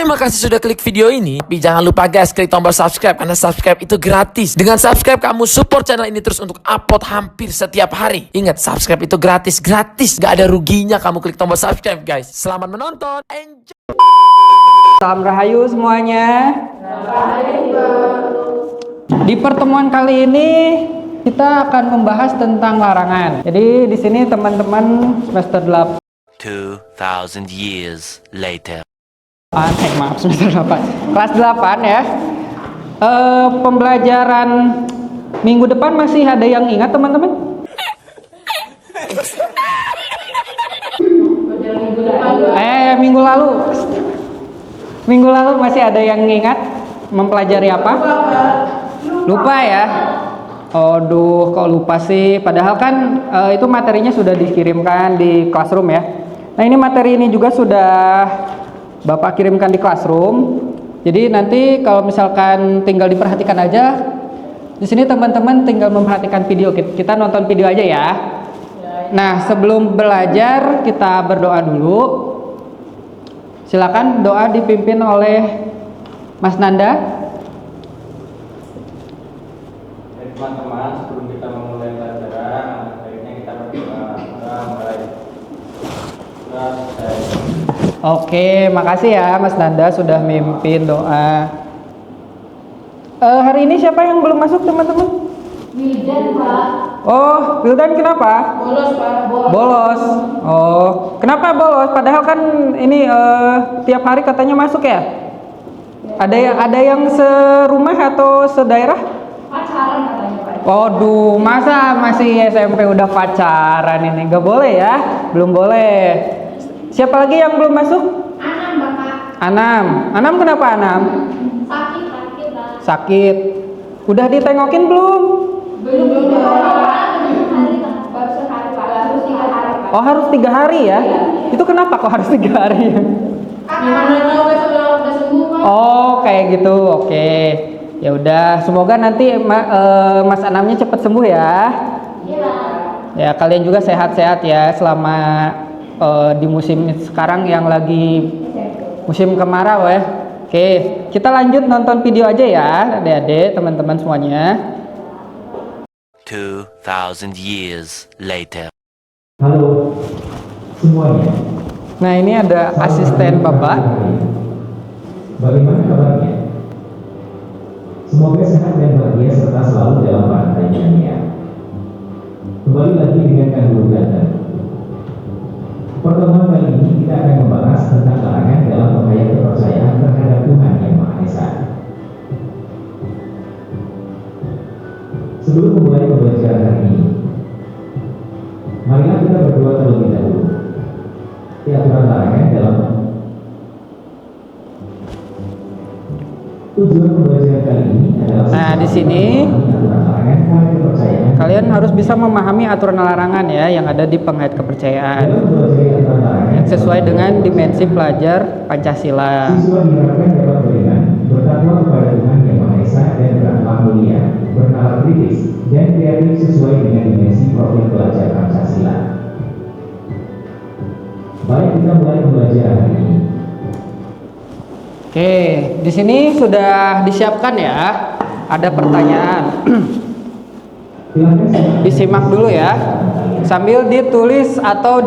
Terima kasih sudah klik video ini. Tapi jangan lupa guys, klik tombol subscribe karena subscribe itu gratis. Dengan subscribe kamu support channel ini terus untuk upload hampir setiap hari. Ingat, subscribe itu gratis. Gak ada ruginya kamu klik tombol subscribe guys. Selamat menonton. Enjoy. Salam Rahayu semuanya. Di pertemuan kali ini kita akan membahas tentang larangan. Jadi di sini teman-teman semester 8 2,000 years later. maaf semester 8. Kelas 8 ya. Pembelajaran minggu depan masih ada yang ingat teman-teman? Minggu lalu. Minggu lalu masih ada yang ingat mempelajari apa? Lupa ya. Aduh, kok lupa sih? Padahal kan itu materinya sudah dikirimkan di classroom ya. Nah, ini materi ini juga sudah Bapak kirimkan di classroom. Jadi nanti kalau misalkan tinggal diperhatikan aja. Di sini teman-teman tinggal memperhatikan video. Kita nonton video aja ya. Nah, sebelum belajar kita berdoa dulu. Silakan doa dipimpin oleh Mas Nanda. Teman-teman, sebelum kita memulai pelajaran, baiknya kita berdoa. Oke, makasih ya Mas Nanda sudah mimpin doa. Hari ini siapa yang belum masuk teman-teman? Wildan, Pak. Oh, Wildan kenapa? Bolos, Pak. Bolos. Oh, kenapa bolos? Padahal kan ini tiap hari katanya masuk ya? Ada yang serumah atau sedaerah? Pacaran katanya, Pak. Waduh, masa masih SMP udah pacaran ini? Gak boleh ya? Belum boleh. Siapa lagi yang belum masuk? Anam, Bapak. Anam kenapa Anam? Sakit, Pak. Sakit. Udah ditengokin belum? Belum, Pak. Hari, Pak. Baru sehari, Pak. Baru 3 hari, Pak. Oh, harus 3 hari ya? Itu kenapa kok harus 3 hari? Gimana tahu besok udah sembuh, Pak? Oh, kayak gitu. Oke. Ya udah, semoga nanti Mas Anamnya cepat sembuh ya. Iya. Ya, kalian juga sehat-sehat ya selama di musim sekarang yang lagi musim kemarau ya. Oke, kita lanjut nonton video aja ya, adik-adik, teman-teman semuanya. 2,000 years later. Halo semuanya. Nah, ini ada asisten Bapak. Bagaimana kabarnya? Semoga sehat dan bahagia serta selalu dalam rantaiannya. Kembali lagi dengan Kang Guru Ganteng. Pertemuan kali ini kita akan membahas tentang larangan dalam menghayat kepercayaan terhadap Tuhan Yang Maha Esa. Sebelum memulai pembelajaran hari ini, marilah kita berdoa terlebih dahulu. Aturan larangan dalam tujuan pembelajaran kali ini adalah. Nah, di sini kalian harus bisa memahami aturan larangan ya yang ada di penghayat kepercayaan yang sesuai dengan dimensi pelajar Pancasila. Siswa diharapkan dapat beriman, bertakwa kepada Tuhan Yang Maha Esa dan berakhlak mulia, bernalar kritis dan kreatif sesuai dengan dimensi profil pelajar Pancasila. Baik, kita mulai pembelajaran hari ini. Oke, di sini sudah disiapkan ya. Ada pertanyaan. Disimak dulu ya. Sambil ditulis atau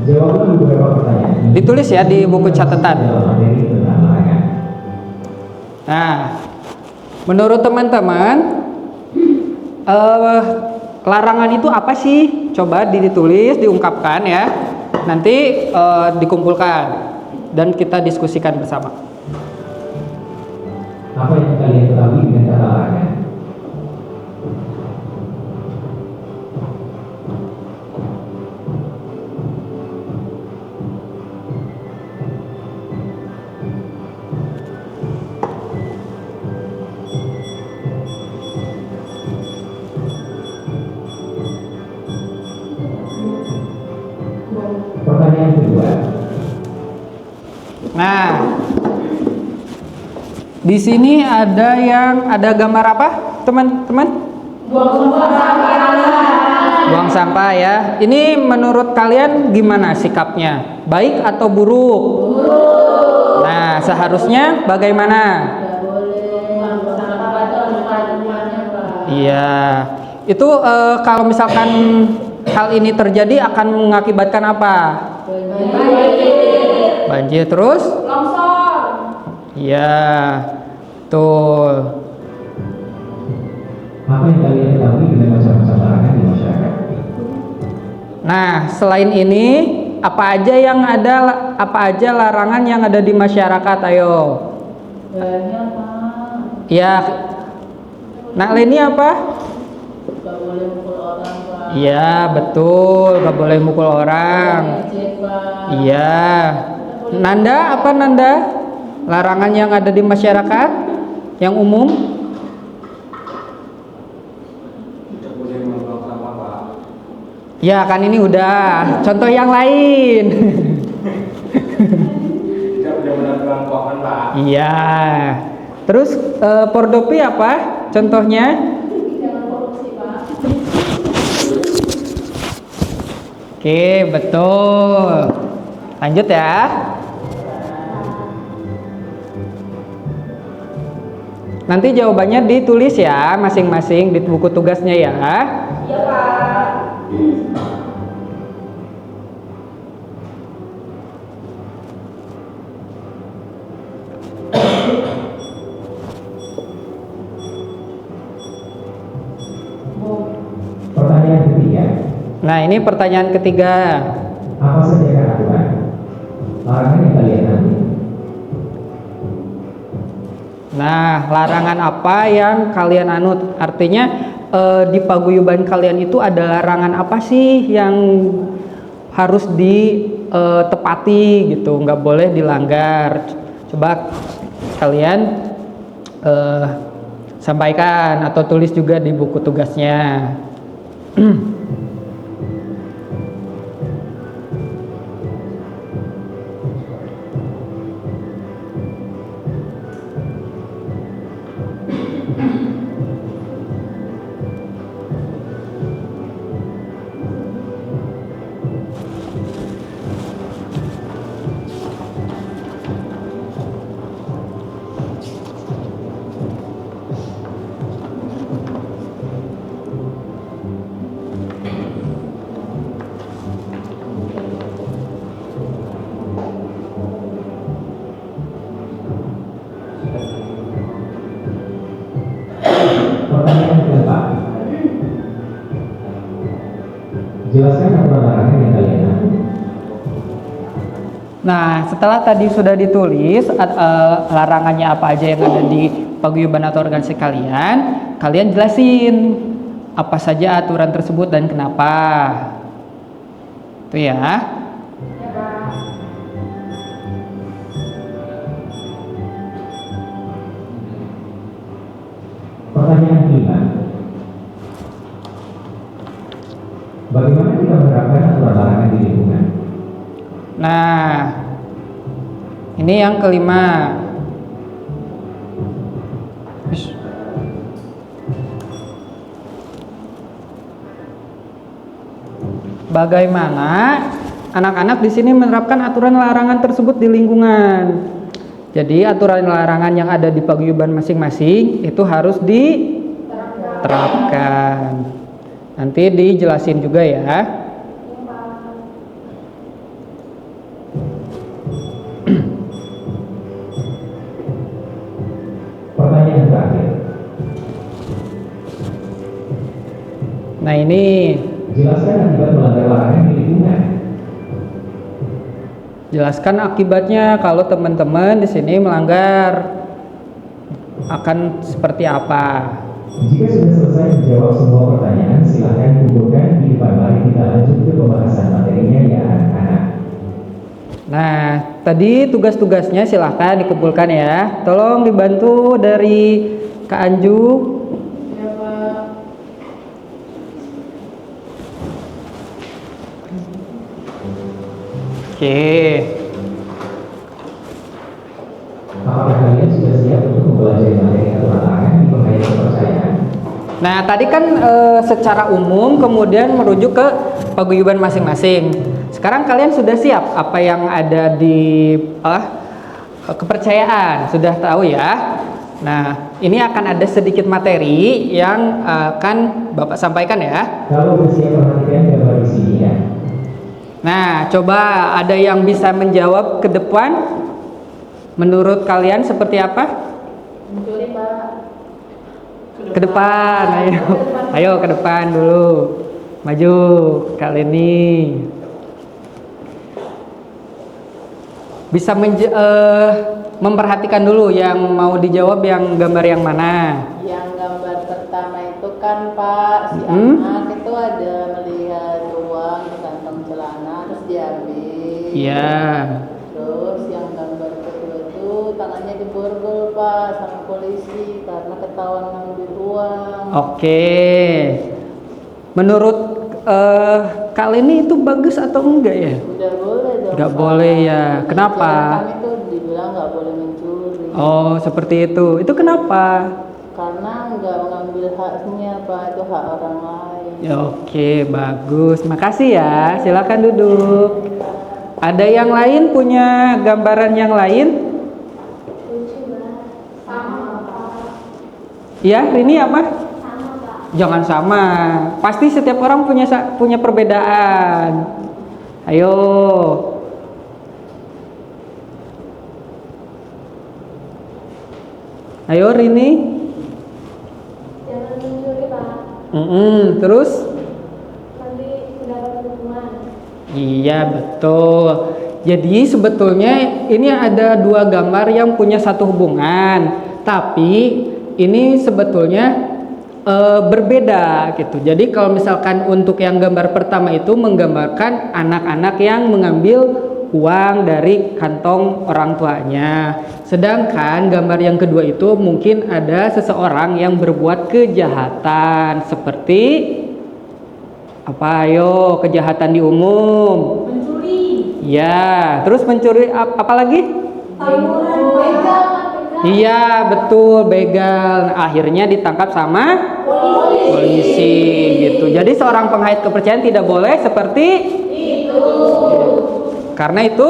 Jawablah beberapa pertanyaan. ditulis ya di buku catatan. Dalam materi tentang larangan. Nah, menurut teman-teman, larangan itu apa sih? Coba ditulis, diungkapkan ya. Nanti dikumpulkan dan kita diskusikan bersama. Apa yang kalian ketahui dengan kata larangan? Pertanyaan kedua. Nah, di sini ada gambar apa, teman-teman? Buang sampah ya. Ini menurut kalian gimana sikapnya? Baik atau buruk? Buruk. seharusnya bagaimana? Iya. Itu kalau misalkan hal ini terjadi akan mengakibatkan apa? Banjir terus? Longsor. Iya. Betul. Apa yang kalian ketahui dengan macam-macam larangan di masyarakat? Nah, selain ini apa aja larangan yang ada di masyarakat? Ayo. Ya. Nah, ini apa? Iya, betul. Gak boleh mukul orang. Iya. Nanda, apa Nanda? Larangan yang ada di masyarakat yang umum? Ya kan ini udah. Contoh yang lain. Iya. Terus pordopi apa? Contohnya? Oke, betul. Lanjut ya. Nanti jawabannya ditulis ya, masing-masing di buku tugasnya ya. Iya, Pak. Pertanyaan ketiga. Nah, ini pertanyaan ketiga. Apa saja aturan larangan yang kalian ambil? Nah, larangan apa yang kalian anut? Artinya di paguyuban kalian itu ada larangan apa sih yang harus ditepati gitu, nggak boleh dilanggar. Coba kalian sampaikan atau tulis juga di buku tugasnya. Pertanyaan keempat. Jelaskan aturan larangan yang kalian ambil. Nah, setelah tadi sudah ditulis larangannya apa aja yang ada di paguyuban atau organisasi kalian, kalian jelasin apa saja aturan tersebut dan kenapa. Itu ya. Pertanyaan kelima. Bagaimana kita menerapkan aturan larangan di lingkungan? Nah, ini yang kelima. Bagaimana anak-anak di sini menerapkan aturan larangan tersebut di lingkungan? Jadi aturan larangan yang ada di paguyuban masing-masing itu harus diterapkan. Nanti dijelasin juga ya. Pertanyaan terakhir. Nah ini Jelaskan akibat melanggar larangan di lingkungan. jelaskan akibatnya kalau teman-teman di sini melanggar akan seperti apa. Jika sudah selesai menjawab semua pertanyaan, silakan kumpulkan di depan. Mari kita lanjut ke pembahasan materinya ya anak-anak. Nah, tadi tugas-tugasnya silahkan dikumpulkan ya. Tolong dibantu dari Kak Anju. Oke. Apakah kalian sudah siap untuk mempelajari materi aturan larangan di penghayat kepercayaan? Nah, tadi kan secara umum kemudian merujuk ke paguyuban masing-masing. Sekarang kalian sudah siap apa yang ada di kepercayaan, sudah tahu ya. Nah, ini akan ada sedikit materi yang akan Bapak sampaikan ya. Kalau bersiap perhatikan gambar di sini ya. Nah, coba ada yang bisa menjawab ke depan. Menurut kalian seperti apa? Mencuri, Pak. Ke depan, ayo. Ayo ke depan dulu. Maju kali ini. Bisa memperhatikan dulu yang mau dijawab yang gambar yang mana. Yang gambar pertama itu kan Pak, si anak itu ada melihat uang di kantong celana terus diambil. Iya. Terus yang gambar kedua itu tangannya diborgol Pak sama polisi karena ketahuan ngambil uang. Oke. Menurut kali ini itu bagus atau enggak ya? Udah boleh dong. Nggak Pak. boleh ya. Kenapa? Ajaran kami tuh dibilang nggak boleh mencuri. Oh, seperti itu. Itu kenapa? Karena nggak mengambil haknya Pak, itu hak orang lain. Ya, oke, bagus. Makasih ya. Silakan duduk. Ada yang lain punya gambaran yang lain? Ya, ini apa? Jangan sama. Pasti setiap orang punya perbedaan. Ayo. Ayo Rini. Jangan mencuri, Pak. Terus? Nanti mendapat hukuman. Iya, betul. Jadi sebetulnya ini ada dua gambar yang punya satu hubungan, tapi ini sebetulnya berbeda gitu. Jadi kalau misalkan untuk yang gambar pertama itu menggambarkan anak-anak yang mengambil uang dari kantong orang tuanya. Sedangkan gambar yang kedua itu mungkin ada seseorang yang berbuat kejahatan seperti apa? Ayo, kejahatan di umum. Mencuri. Ya, terus mencuri apa lagi? Tawuran. Begal. Iya, betul, begal. Nah, akhirnya ditangkap sama polisi gitu. Jadi seorang penghayat kepercayaan tidak boleh seperti Itu. karena itu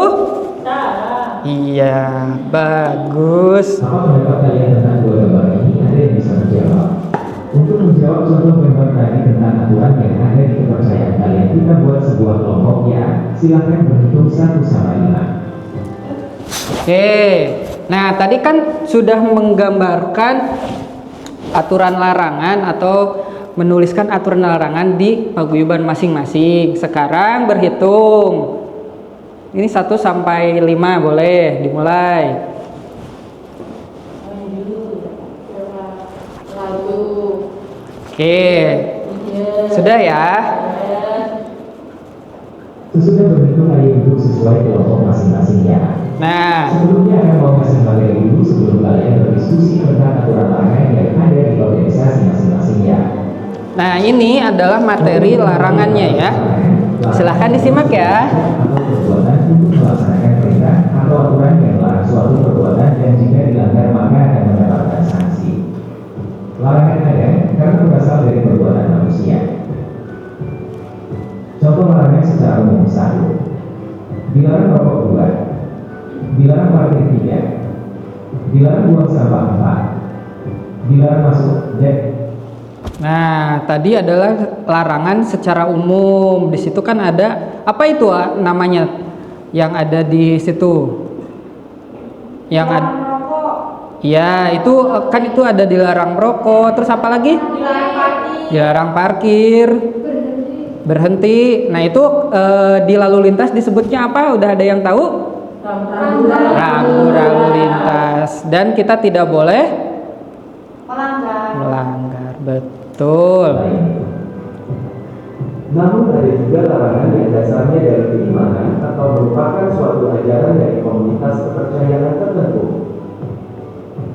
iya, bagus. Apa pendapat kalian tentang dua gambar ini? Ada yang bisa menjawab? Untuk menjawab contoh gambar tadi tentang aturan yang ada di kepercayaan kalian, kita buat sebuah kelompok ya. Silakan berhitung 1 sampai 5. Oke. Nah, tadi kan sudah menggambarkan aturan larangan atau menuliskan aturan larangan di paguyuban masing-masing. Sekarang berhitung. Ini 1 sampai 5 boleh dimulai. Lalu Oke. Sudah ya? Sesudah berhitung, ayo duduk sesuai kelompok masing-masing ya. Nah, Sebelumnya saya mau kasih materi dulu sebelum kalian berdiskusi tentang aturan larangan yang ada di organisasi masing-masing ya. nah ini adalah materi larangannya ya. Silahkan disimak ya. Atau perbuatan untuk melaksanakan perintah atau aturan yang melarang suatu perbuatan dan jika dilanggar maka akan mendapatkan sanksi. Larangan ada karena berasal dari perbuatan manusia. Contoh larangan secara umum 1. Dilarang merokok 2. Dilarang parkir 3. Dilarang buang sampah 4. Dilarang masuk dek. Nah, tadi adalah larangan secara umum. Di situ kan ada apa itu namanya yang ada di situ? Yang ada. Ya, itu kan itu ada dilarang merokok. Terus apa lagi? Dilarang parkir. Berhenti. Nah, itu di lalu lintas disebutnya apa? Udah ada yang tahu? Rambu lalu lintas. Dan kita tidak boleh melanggar. Betul. Namun ada juga larangan yang dasarnya dari keimanan atau merupakan suatu ajaran dari komunitas kepercayaan tertentu.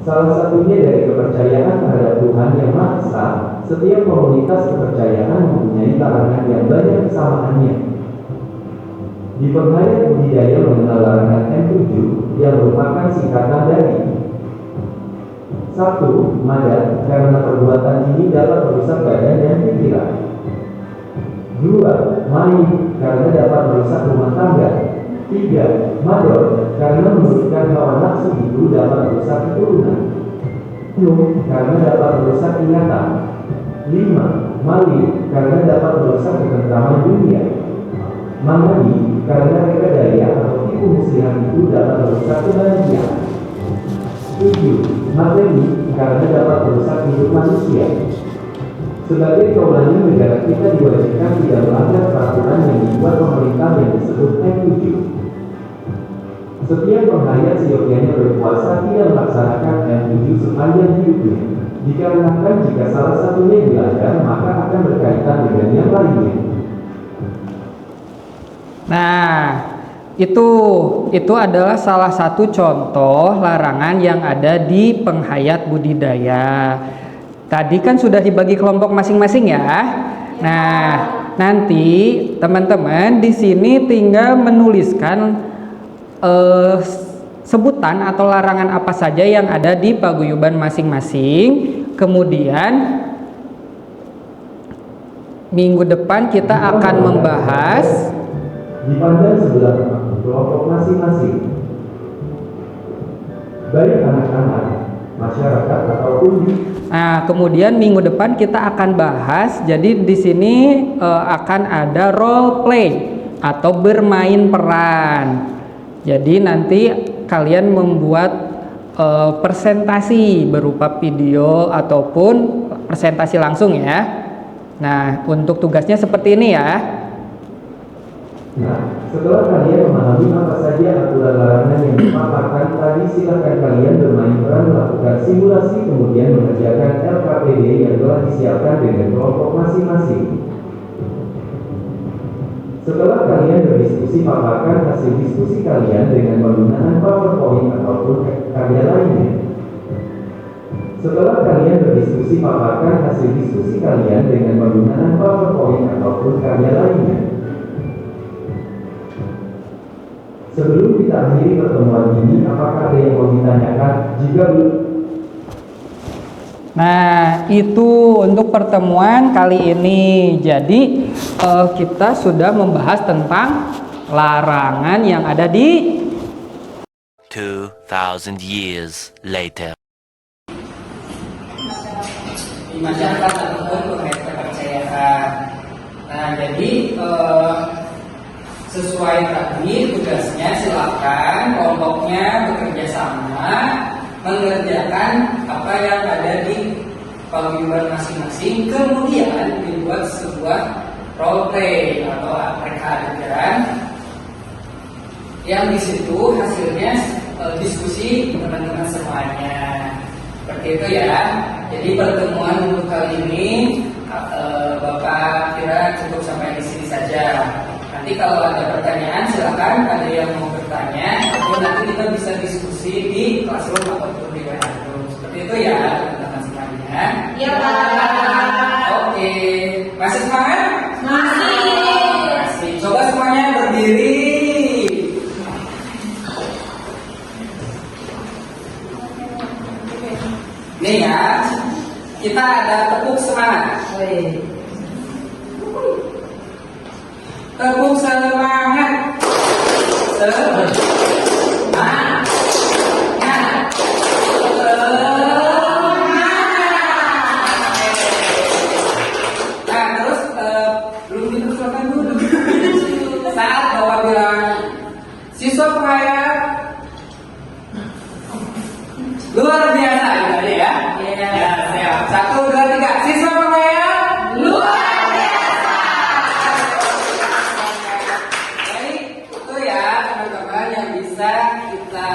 Salah satunya dari kepercayaan terhadap Tuhan yang Maha Esa. Setiap komunitas kepercayaan mempunyai larangan yang banyak kesamaannya. Di penghayat budidaya mengenal larangan M7 yang merupakan singkatan dari 1. Madat, karena perbuatan ini dapat merusak badan dan pikiran. 2. Main, karena dapat merusak rumah tangga. 3. Mador, karena menurutkan hawa nafsu itu dapat merusak keturunan. 6. Karena dapat merusak ingatan. 5. Maling, karena dapat merusak ketentraman dunia. Manadi, karena reka daya atau tipu muslihat itu dapat merusak kebahagiaan. 7. Materi, karena dapat merusak hidup manusia. Sebagai kawalan negara kita diwajibkan tidak melanggar peraturan yang dibuat pemerintah yang disebut M7. Setiap penghayat seyogyanya berpuasa tidak melaksanakan M7 sepanjang hidupnya. Dikarenakan jika salah satunya dilanggar maka akan berkaitan dengan yang lainnya. Nah, itu adalah salah satu contoh larangan yang ada di penghayat budidaya. Tadi kan sudah dibagi kelompok masing-masing ya. Nah, nanti teman-teman di sini tinggal menuliskan sebutan atau larangan apa saja yang ada di paguyuban masing-masing. Kemudian minggu depan kita akan membahas dipandang sebelah kelompok masing-masing, baik anak-anak, masyarakat ataupun Nah, kemudian minggu depan kita akan bahas. Jadi di sini akan ada role play atau bermain peran. Jadi nanti kalian membuat presentasi berupa video ataupun presentasi langsung ya. Nah, untuk tugasnya seperti ini ya. Nah, setelah kalian memahami apa saja aturan larangan yang dipaparkan tadi, silakan kalian bermain peran melakukan simulasi kemudian mengerjakan LKPD yang telah disiapkan dengan kelompok masing-masing. Setelah kalian berdiskusi, paparkan hasil diskusi kalian dengan penggunaan PowerPoint ataupun karya lainnya. Setelah kalian berdiskusi, paparkan hasil diskusi kalian dengan penggunaan PowerPoint ataupun karya lainnya. Sebelum kita akhiri pertemuan ini, apakah ada yang mau ditanyakan? Jika belum, Nah, itu untuk pertemuan kali ini. Jadi kita sudah membahas tentang larangan yang ada di 2,000 years later. di masyarakat ataupun terkait kepercayaan. Nah, jadi sesuai tadi tugasnya, silakan kelompoknya bekerja sama mengerjakan apa yang ada di paguyuban masing-masing, kemudian dibuat sebuah role play atau reka adegan yang di situ hasilnya diskusi teman-teman semuanya. Seperti itu ya. Jadi pertemuan untuk kali ini Bapak kira cukup sampai di sini saja. Nanti kalau ada pertanyaan silakan, ada yang mau bertanya atau nanti kita bisa diskusi di classroom ataupun di WA Group. Seperti itu ya teman-teman semuanya. Iya Pak. Oke, masih semangat? Masih. Masih. Coba semuanya berdiri. Nih ya, kita ada tepuk semangat. Tepuk semangat. Nah, terus belum diteruskan dulu. Saat Bapak bilang siswa penghayat luar biasa tadi ya. Ya, siap. 1, 2, 3. Siswa penghayat luar biasa. Jadi itu ya teman-teman yang bisa kita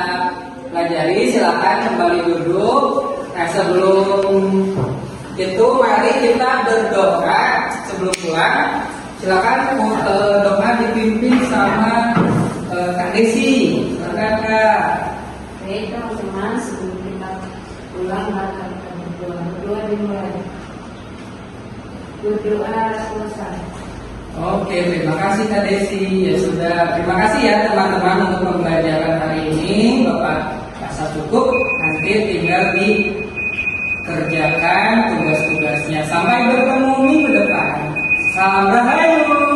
pelajari. Silakan kembali duduk. Nah, sebelum itu mari kita berdoa sebelum pulang. Silakan doa dipimpin sama Kak Desi. Silakan Kak. Baik teman-teman, sebelum kita pulang mari kita berdoa. Berdoa dimulai. Berdoa selesai. Oke, terima kasih Kak Desi. Ya sudah, terima kasih ya teman-teman untuk pembelajaran hari ini. Bapak rasa cukup, nanti tinggal dikerjakan tugas-tugasnya. Sampai bertemu minggu depan. Salam Rahayu.